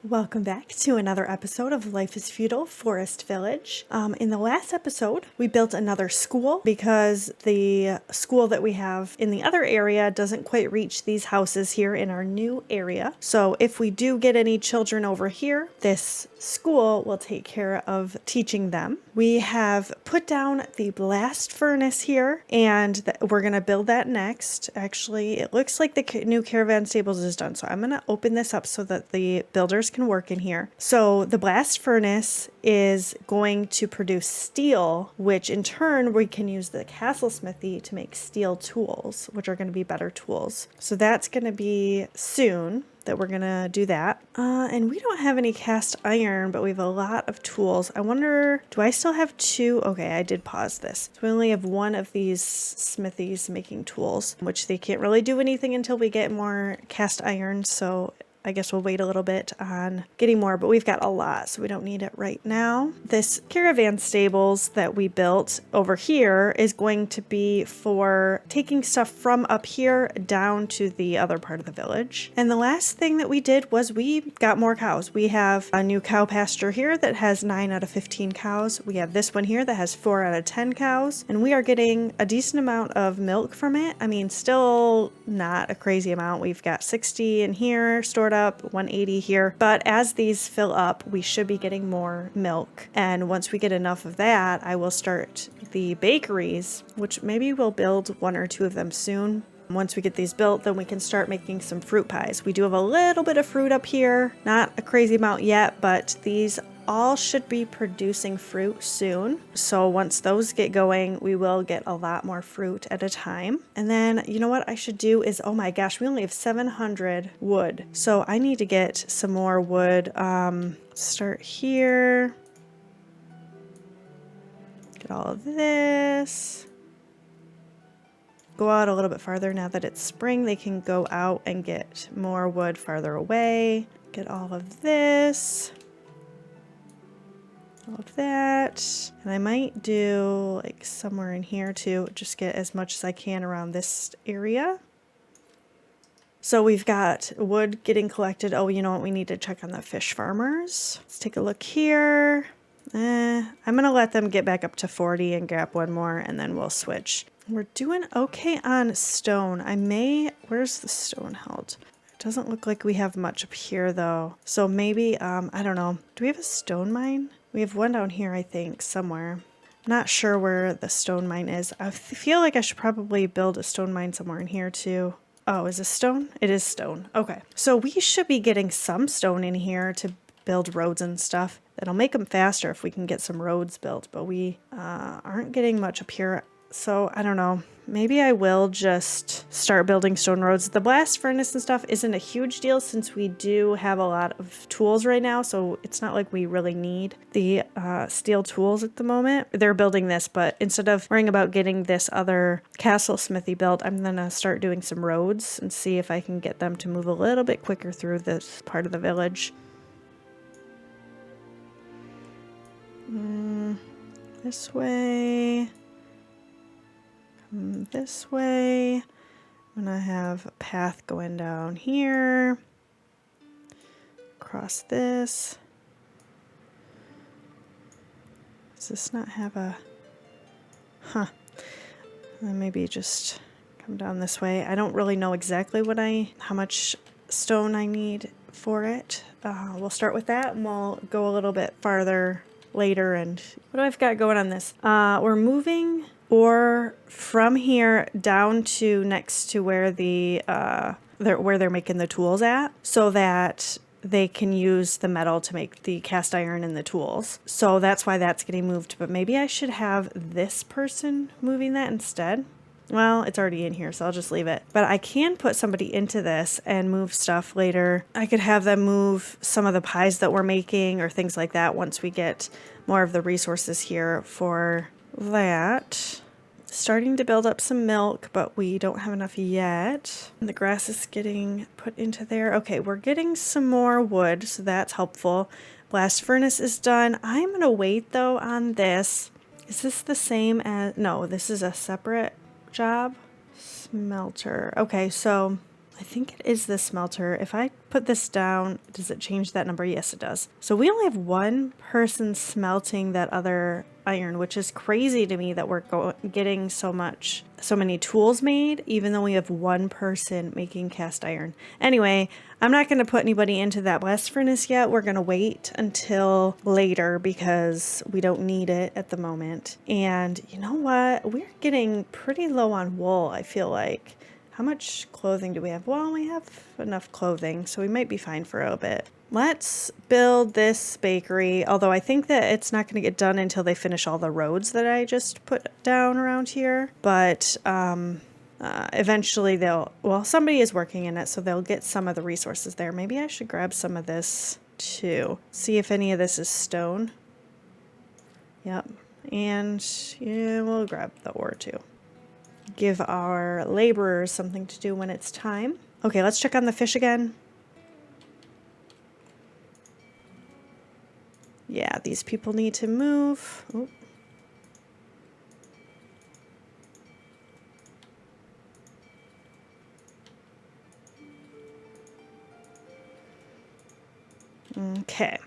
Welcome back to another episode of Life is Feudal Forest Village. In the last episode, we built another school because the school that we have in the other area doesn't quite reach these houses here in our new area. So if we do get any children over here, this school will take care of teaching them. We have put down the blast furnace here, and we're going to build that next. Actually, it looks like the new caravan stables is done, so I'm going to open this up so that the builders can work in here. So the blast furnace is going to produce steel, which in turn we can use the castle smithy to make steel tools, which are going to be better tools. So that's going to be soon that we're gonna do that. And we don't have any cast iron, but we have a lot of tools. I wonder, do I still have two? Okay, I did pause this. So we only have one of these smithies making tools, which they can't really do anything until we get more cast iron. So I guess we'll wait a little bit on getting more, but we've got a lot, so we don't need it right now. This caravan stables that we built over here is going to be for taking stuff from up here down to the other part of the village. And the last thing that we did was we got more cows. We have a new cow pasture here that has 9 out of 15 cows. We have this one here that has 4 out of 10 cows, and we are getting a decent amount of milk from it. I mean, still not a crazy amount. We've got 60 in here stored up, 180 here, but as these fill up we should be getting more milk, and once we get enough of that I will start the bakeries, which maybe we'll build 1 or 2 of them soon. Once we get these built, then we can start making some fruit pies. We do have a little bit of fruit up here, not a crazy amount yet, but these all should be producing fruit soon. So once those get going, we will get a lot more fruit at a time. And then, you know what I should do is, oh my gosh, we only have 700 wood. So I need to get some more wood. Start here. Get all of this. Go out a little bit farther now that it's spring. They can go out and get more wood farther away. Get all of this. All of that, and I might do like somewhere in here too, just get as much as I can around this area. So we've got wood getting collected. Oh, you know what, we need to check on the fish farmers. Let's take a look here. I'm gonna let them get back up to 40 and grab one more, and then we'll switch. We're doing okay on stone. Where's the stone held? Doesn't look like we have much up here though, so maybe I don't know, do we have a stone mine? We have one down here, I think, somewhere. I'm not sure where the stone mine is. I feel like I should probably build a stone mine somewhere in here too. Oh, is this stone? It is stone. Okay, so we should be getting some stone in here to build roads and stuff. That'll make them faster if we can get some roads built, but we aren't getting much up here. So I don't know, maybe I will just start building stone roads. The blast furnace and stuff isn't a huge deal since we do have a lot of tools right now, so it's not like we really need the steel tools at the moment. They're building this, but instead of worrying about getting this other castle smithy built, I'm gonna start doing some roads and see if I can get them to move a little bit quicker through this part of the village. This way. This way. I'm gonna have a path going down here. Across this. Does this not have a... Huh. Then maybe just come down this way. I don't really know exactly how much stone I need for it. We'll start with that and we'll go a little bit farther later. And what do I've got going on this? We're moving ore from here down to next to where where they're making the tools at, so that they can use the metal to make the cast iron and the tools. So that's why that's getting moved. But maybe I should have this person moving that instead. Well, it's already in here, so I'll just leave it. But I can put somebody into this and move stuff later. I could have them move some of the pies that we're making or things like that once we get more of the resources here for that. Starting to build up some milk, but we don't have enough yet. And the grass is getting put into there. Okay, we're getting some more wood, so that's helpful. Blast furnace is done. I'm going to wait though on this. Is this the same as... No, this is a separate job. Smelter. Okay, so I I think it is the smelter. If I put this down, does it change that number? Yes, it does. So we only have one person smelting that other iron, which is crazy to me that we're getting so many tools made, even though we have one person making cast iron. Anyway, I'm not going to put anybody into that blast furnace yet. We're going to wait until later because we don't need it at the moment. And you know what? We're getting pretty low on wool, I feel like. How much clothing do we have? Well, we have enough clothing, so we might be fine for a bit. Let's build this bakery, although I think that it's not going to get done until they finish all the roads that I just put down around here. But eventually somebody is working in it, so they'll get some of the resources there. Maybe I should grab some of this too. See if any of this is stone. Yep. And yeah, we'll grab the ore too. Give our laborers something to do when it's time. Okay, let's check on the fish again. Yeah, these people need to move. Oh. Okay.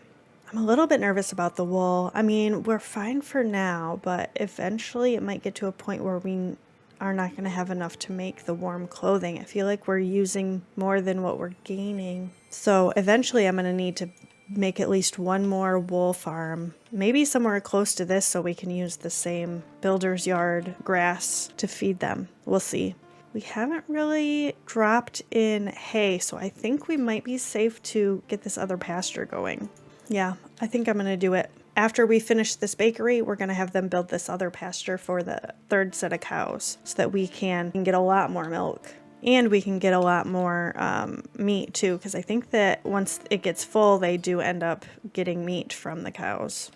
I'm a little bit nervous about the wool. I mean, we're fine for now, but eventually it might get to a point where we are not going to have enough to make the warm clothing. I feel like we're using more than what we're gaining. So eventually I'm going to need to make at least one more wool farm, maybe somewhere close to this so we can use the same builder's yard grass to feed them. We'll see. We haven't really dropped in hay, so I think we might be safe to get this other pasture going. Yeah, I think I'm going to do it. After we finish this bakery, we're going to have them build this other pasture for the third set of cows so that we can get a lot more milk. And we can get a lot more meat too, because I think that once it gets full, they do end up getting meat from the cows.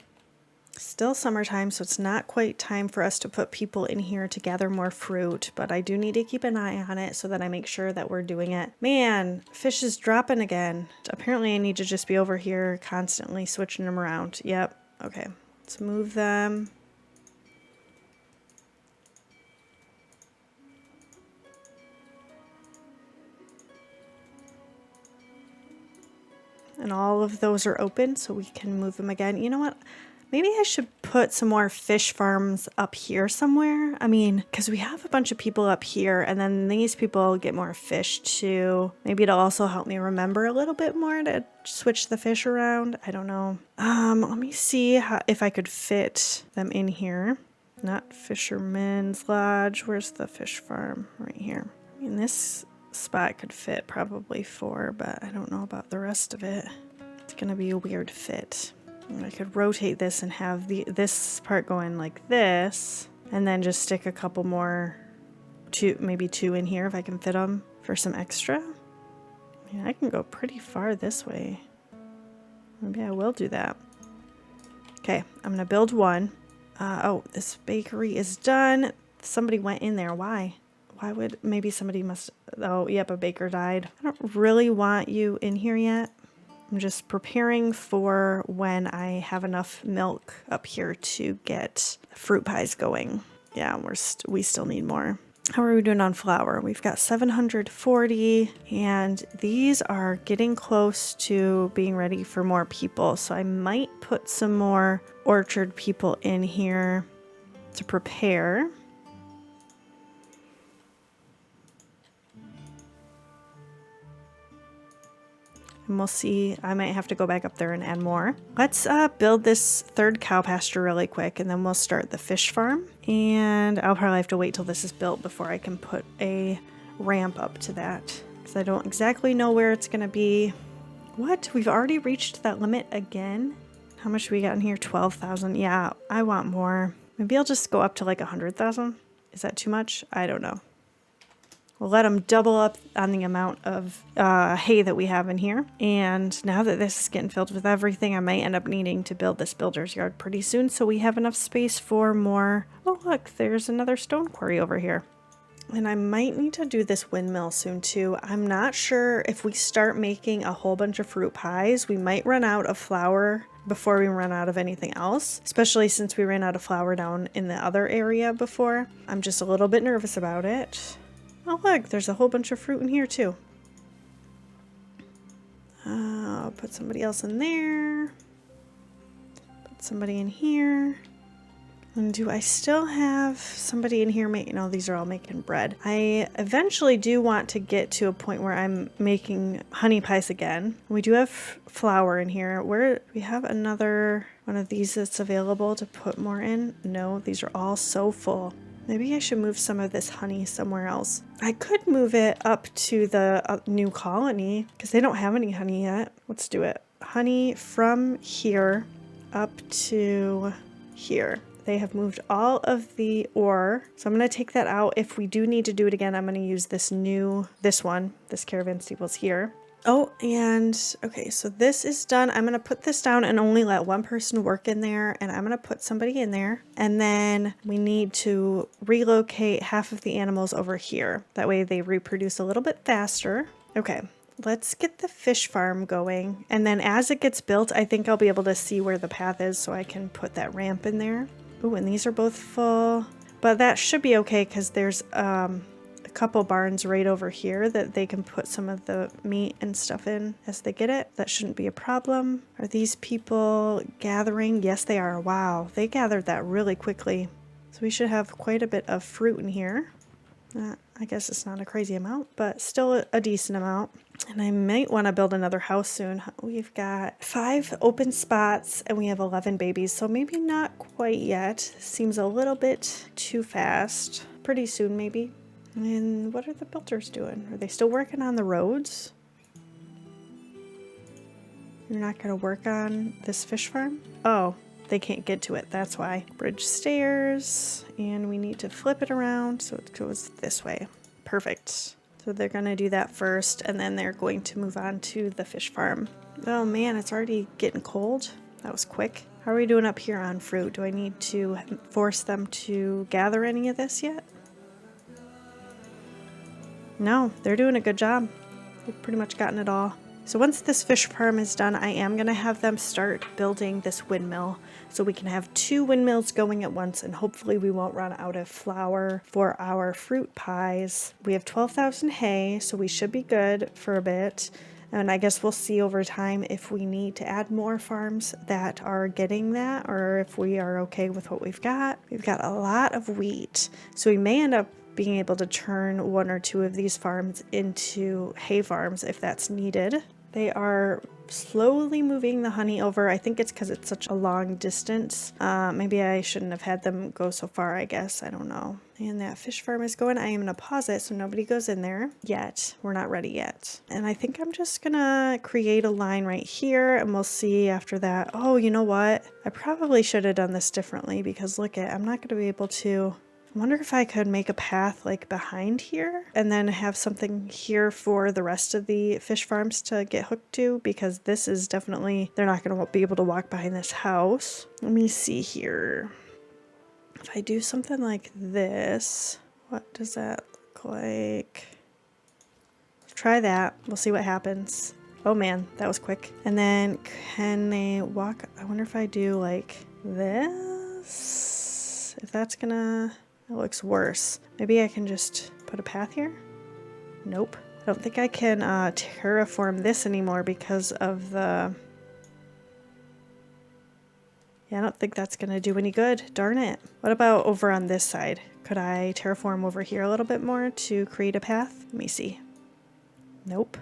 Still summertime, so it's not quite time for us to put people in here to gather more fruit, but I do need to keep an eye on it so that I make sure that we're doing it. Man, fish is dropping again. Apparently I need to just be over here constantly switching them around. Yep. Okay, let's move them. And all of those are open, so we can move them again. You know what? Maybe I should put some more fish farms up here somewhere. I mean, because we have a bunch of people up here, and then these people get more fish too. Maybe it'll also help me remember a little bit more to switch the fish around. I don't know. Let me see if I could fit them in here. Not Fisherman's Lodge. Where's the fish farm? Right here. I mean, this spot could fit probably 4, but I don't know about the rest of it. It's gonna be a weird fit. I could rotate this and have this part going like this, and then just stick a couple more, maybe 2 in here if I can fit them for some extra. I mean, I can go pretty far this way. Maybe I will do that. Okay, I'm gonna build one. Oh, this bakery is done. Somebody went in there. Why? Why would, maybe somebody must, oh, yep, a baker died. I don't really want you in here yet. I'm just preparing for when I have enough milk up here to get fruit pies going. Yeah, we still need more. How are we doing on flour? We've got 740, and these are getting close to being ready for more people. So I might put some more orchard people in here to prepare. And we'll see, I might have to go back up there and add more. Let's build this third cow pasture really quick, and then we'll start the fish farm. And I'll probably have to wait till this is built before I can put a ramp up to that, because I don't exactly know where it's gonna be. What? We've already reached that limit again? How much we got in here? 12,000. Yeah, I want more. Maybe I'll just go up to like 100,000. Is that too much? I don't know. We'll let them double up on the amount of hay that we have in here. And now that this is getting filled with everything, I might end up needing to build this builder's yard pretty soon so we have enough space for more. Oh, look, there's another stone quarry over here. And I might need to do this windmill soon too. I'm not sure if we start making a whole bunch of fruit pies, we might run out of flour before we run out of anything else, especially since we ran out of flour down in the other area before. I'm just a little bit nervous about it. Oh look, there's a whole bunch of fruit in here too. I'll put somebody else in there. Put somebody in here. And do I still have somebody in here making, no, these are all making bread. I eventually do want to get to a point where I'm making honey pies again. We do have flour in here. Where we have another one of these that's available to put more in. No, these are all so full. Maybe I should move some of this honey somewhere else. I could move it up to the new colony because they don't have any honey yet. Let's do it. Honey from here up to here. They have moved all of the ore. So I'm going to take that out. If we do need to do it again, I'm going to use this caravan steeples here. Oh, and okay, so this is done. I'm going to put this down and only let one person work in there. And I'm going to put somebody in there. And then we need to relocate half of the animals over here. That way they reproduce a little bit faster. Okay. Let's get the fish farm going. And then as it gets built, I think I'll be able to see where the path is so I can put that ramp in there. Ooh, and these are both full. But that should be okay because there's a couple barns right over here that they can put some of the meat and stuff in as they get it. That shouldn't be a problem. Are these people gathering? Yes, they are. Wow, they gathered that really quickly. So we should have quite a bit of fruit in here. I guess it's not a crazy amount, but still a decent amount. And I might want to build another house soon. We've got 5 open spots and we have 11 babies, so maybe not quite yet. Seems a little bit too fast. Pretty soon, maybe. And what are the builders doing? Are they still working on the roads? You're not going to work on this fish farm? Oh, they can't get to it. That's why. Bridge stairs, and we need to flip it around so it goes this way. Perfect. So they're going to do that first, and then they're going to move on to the fish farm. Oh man, it's already getting cold. That was quick. How are we doing up here on fruit? Do I need to force them to gather any of this yet? No, they're doing a good job. They've pretty much gotten it all. So once this fish farm is done, I am going to have them start building this windmill so we can have 2 windmills going at once, and hopefully we won't run out of flour for our fruit pies. We have 12,000 hay, so we should be good for a bit. And I guess we'll see over time if we need to add more farms that are getting that, or if we are okay with what we've got. We've got a lot of wheat, so we may end up being able to turn 1 or 2 of these farms into hay farms if that's needed. They are slowly moving the honey over. I think it's because it's such a long distance. Maybe I shouldn't have had them go so far, I guess. I don't know. And that fish farm is going. I am going to pause it so nobody goes in there yet. We're not ready yet. And I think I'm just going to create a line right here and we'll see after that. Oh, you know what? I probably should have done this differently because look I'm not going to be able to. I wonder if I could make a path like behind here and then have something here for the rest of the fish farms to get hooked to, because this is definitely, they're not going to be able to walk behind this house. Let me see here. If I do something like this, what does that look like? Let's try that. We'll see what happens. Oh man, that was quick. And then can they walk? I wonder if I do like this, if that's gonna... That looks worse. Maybe I can just put a path here? Nope. I don't think I can terraform this anymore because of the... Yeah, I don't think that's going to do any good. Darn it. What about over on this side? Could I terraform over here a little bit more to create a path? Let me see. Nope.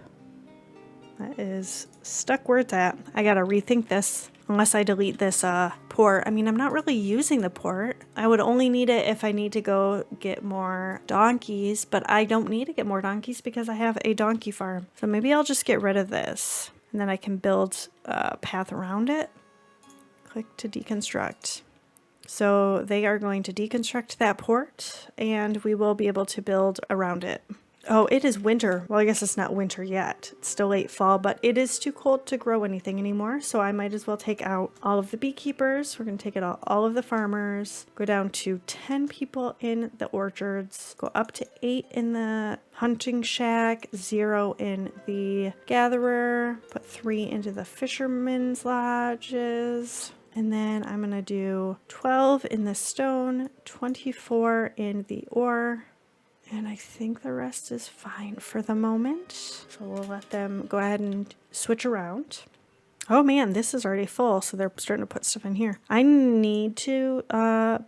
That is stuck where it's at. I gotta rethink this. Unless I delete this port. I mean, I'm not really using the port. I would only need it if I need to go get more donkeys, but I don't need to get more donkeys because I have a donkey farm. So maybe I'll just get rid of this and then I can build a path around it. Click to deconstruct. So they are going to deconstruct that port and we will be able to build around it. Oh, it is winter. Well, I guess it's not winter yet. It's still late fall, but it is too cold to grow anything anymore. So I might as well take out all of the beekeepers. We're going to take out all of the farmers, go down to 10 people in the orchards, go up to 8 in the hunting shack, 0 in the gatherer, put 3 into the fishermen's lodges. And then I'm going to do 12 in the stone, 24 in the ore, And I think the rest is fine for the moment. So we'll let them go ahead and switch around. Oh man, this is already full, so they're starting to put stuff in here. I need to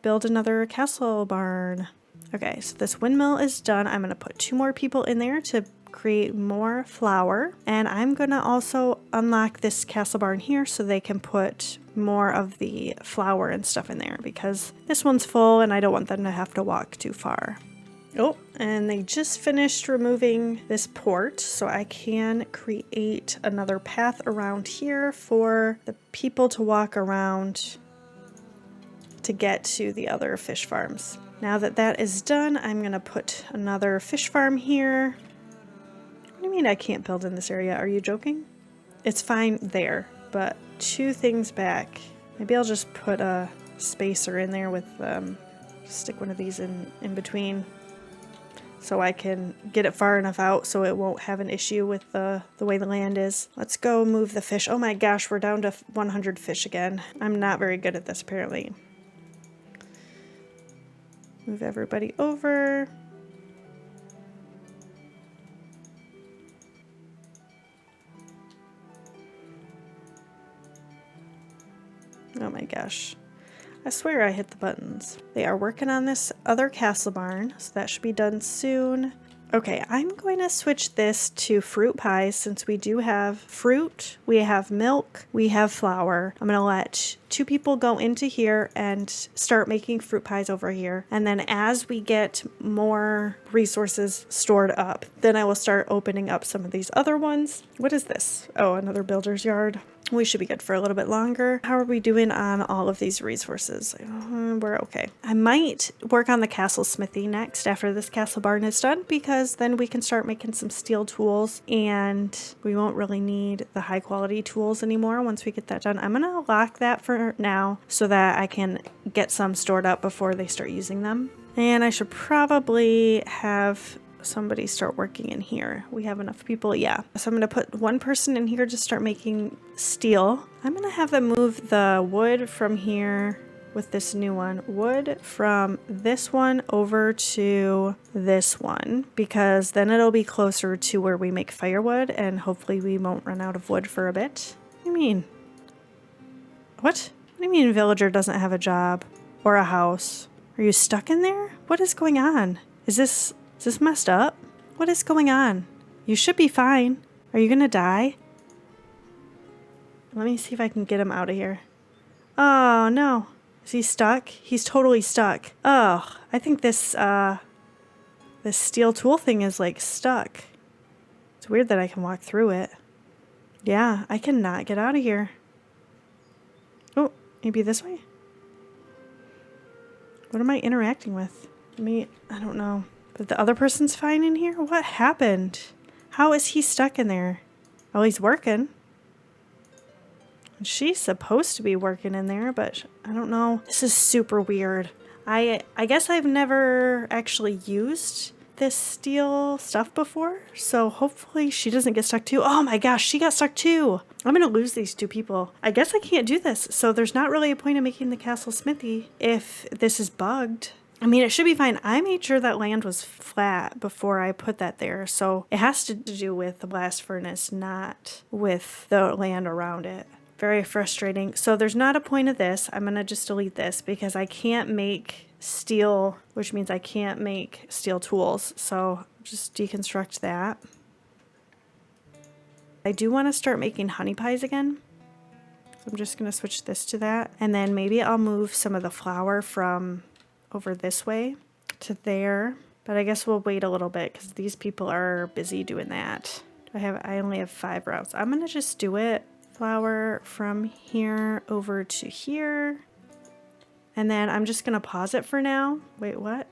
build another castle barn. Okay, so this windmill is done. I'm going to put 2 more people in there to create more flour. And I'm going to also unlock this castle barn here so they can put more of the flour and stuff in there because this one's full and I don't want them to have to walk too far. Oh, and they just finished removing this port, so I can create another path around here for the people to walk around to get to the other fish farms. Now that that is done, I'm going to put another fish farm here. What do you mean I can't build in this area? Are you joking? It's fine there, but 2 things back. Maybe I'll just put a spacer in there with, stick one of these in between. So I can get it far enough out so it won't have an issue with the way the land is. Let's go move the fish. Oh my gosh, we're down to 100 fish again. I'm not very good at this apparently. Move everybody over. Oh my gosh. I swear I hit the buttons. They are working on this other castle barn, so that should be done soon. Okay, I'm going to switch this to fruit pies since we do have fruit, we have milk, we have flour. I'm going to let 2 people go into here and start making fruit pies over here. And then as we get more resources stored up, then I will start opening up some of these other ones. What is this? Oh, another builder's yard. We should be good for a little bit longer. How are we doing on all of these resources? We're okay. I might work on the castle smithy next after this castle barn is done because then we can start making some steel tools and we won't really need the high quality tools anymore once we get that done. I'm gonna lock that for now so that I can get some stored up before they start using them. And I should probably have somebody start working in here. We have enough people, yeah. So I'm going to put 1 person in here to start making steel. I'm going to have them move the wood from here with this new one. Wood from this one over to this one because then it'll be closer to where we make firewood and hopefully we won't run out of wood for a bit. What do you mean? What? What do you mean villager doesn't have a job or a house? Are you stuck in there? What is going on? Is this messed up? What is going on? You should be fine. Are you gonna die? Let me see if I can get him out of here. Oh no. Is he stuck? He's totally stuck. Oh, I think this steel tool thing is like stuck. It's weird that I can walk through it. Yeah, I cannot get out of here. Oh, maybe this way? What am I interacting with? I don't know. But the other person's fine in here? What happened? How is he stuck in there? Oh, he's working. She's supposed to be working in there, but I don't know. This is super weird. I guess I've never actually used this steel stuff before, so hopefully she doesn't get stuck too. Oh my gosh, she got stuck too. I'm gonna lose these 2 people. I guess I can't do this, so there's not really a point of making the castle smithy if this is bugged. I mean, it should be fine. I made sure that land was flat before I put that there, so it has to do with the blast furnace, not with the land around it. Very frustrating. So there's not a point of this. I'm gonna just delete this because I can't make steel, which means I can't make steel tools. So just deconstruct that. I do want to start making honey pies again. So I'm just going to switch this to that. And then maybe I'll move some of the flour from over this way to there. But I guess we'll wait a little bit because these people are busy doing that. I only have 5 routes. I'm going to just do it. Flour from here over to here. And then I'm just going to pause it for now. Wait, what?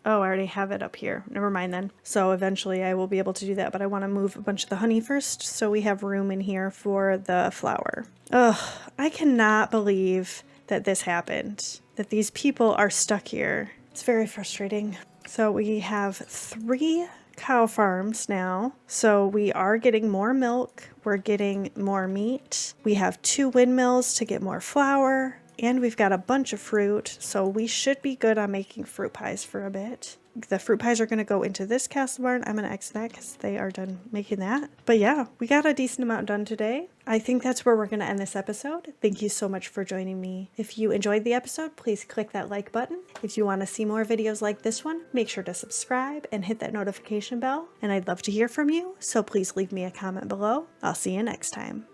Oh, I already have it up here. Never mind then. So eventually I will be able to do that, but I want to move a bunch of the honey first so we have room in here for the flour. Ugh, I cannot believe that this happened, that these people are stuck here. It's very frustrating. So we have 3 cow farms now. So we are getting more milk. We're getting more meat. We have 2 windmills to get more flour. And we've got a bunch of fruit, so we should be good on making fruit pies for a bit. the fruit pies are going to go into this castle barn. I'm going to exit that because they are done making that. But yeah, we got a decent amount done today. I think that's where we're going to end this episode. Thank you so much for joining me. If you enjoyed the episode, please click that like button. If you want to see more videos like this one, make sure to subscribe and hit that notification bell. And I'd love to hear from you, so please leave me a comment below. I'll see you next time.